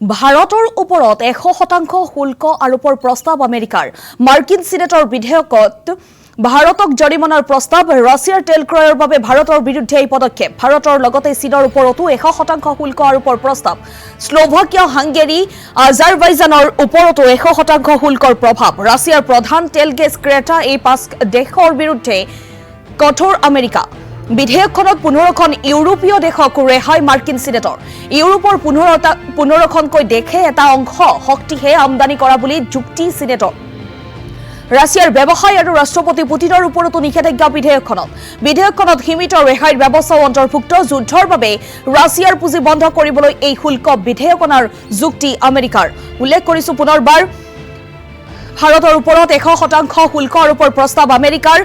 ভাৰতৰ ওপৰত 100% শুল্ক আৰোপৰ প্ৰস্তাৱ আমেৰিকাৰ মাৰ্কিন সিনেটৰ বিধেয়কত ভাৰতক জৰিমনাৰ প্ৰস্তাৱ ৰাছিয়াৰ তেল ক্ৰয়ৰ বাবে ভাৰতৰ বিৰুদ্ধে এই পদক্ষেপ ভাৰতৰ লগতে চীনৰ ওপৰতো 100% শুল্ক আৰোপৰ প্ৰস্তাৱ স্লোভাকিয়া হাংগেৰী আজাৰবাইজানৰ ওপৰতো 100% শুল্কৰ প্ৰভাৱ ৰাছিয়াৰ প্ৰধান তেল গেছ ক্ৰেতা এই পাঁচ দেশৰ বিৰুদ্ধে কঠোৰ আমেৰিকা বিধেয়কখনত 15খন ইউৰোপীয় দেশক ৰেহাই মাৰ্কিন সিনেটৰ ইউৰোপৰ 15খনকৈ দেশে এটা অংশ শক্তিহে আমদানি কৰা বুলি যুক্তি সিনেটৰ ৰাছিয়াৰ ব্যৱসায় আৰু ৰাষ্ট্ৰপতি পুতিনৰ ওপৰতো নিষেধাজ্ঞা বিধেয়কখনত সীমিত ৰেহাইৰ ব্যৱস্থাও অন্তৰ্ভুক্ত যুদ্ধৰ বাবে ৰাছিয়াৰ পুঁজি বন্ধ কৰিবলৈ এই শুল্ক বিধেয়কনাৰ যুক্তি আমেৰিকাৰ উল্লেখ কৰিছো পুনৰবাৰ ভাৰতৰ ওপৰত 100% শুল্ক আৰোপৰ প্ৰস্তাৱ আমেৰিকাৰ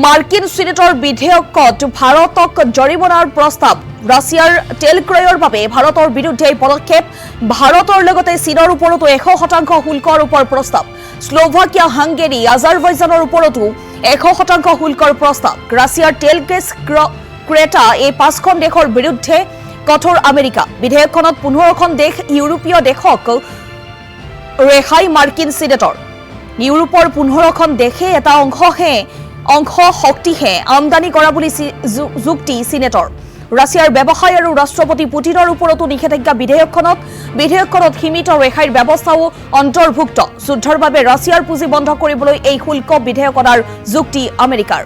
মাৰ্কিন সিনেটৰ বিধেয়কত ভাৰতক জৰিমনাৰ প্ৰস্তাৱ ৰাছিয়াৰ তেল ক্ৰয়ৰ বাবে ভাৰতৰ বিৰুদ্ধে এই পদক্ষেপ ভাৰতৰ লগতে চীনৰ ওপৰতো 100% শুল্ক আৰোপৰ প্ৰস্তাৱ স্লোভাকিয়া হাংগেৰী আজাৰবাইজানৰ ওপৰতো 100% শুল্কৰ প্ৰস্তাৱ ৰাছিয়াৰ তেল গেছ ক্ৰেতা এই পাঁচখন দেশৰ বিৰুদ্ধে কঠোৰ আমেৰিকা বিধেয়কখনত 15খন দেশ ইউৰোপীয় দেশক ৰেহাই মাৰ্কিন সিনেটৰ ইউৰোপৰ 15খন দেশে এটা অংশ শক্তিহে আমদানি কৰা বুলি যুক্তি সিনেটৰ ৰাছিয়াৰ ব্যৱসায় আৰু ৰাষ্ট্ৰপতি পুতিনৰ ওপৰতো নিষেধাজ্ঞা বিধেয়কখনত সীমিত ৰেহাইৰ ব্যৱস্থাও অন্তৰ্ভুক্ত যুদ্ধৰ বাবে ৰাছিয়াৰ পুঁজি বন্ধ কৰিবলৈ এই শুল্ক বিধেয়কনাৰ যুক্তি আমেৰিকাৰ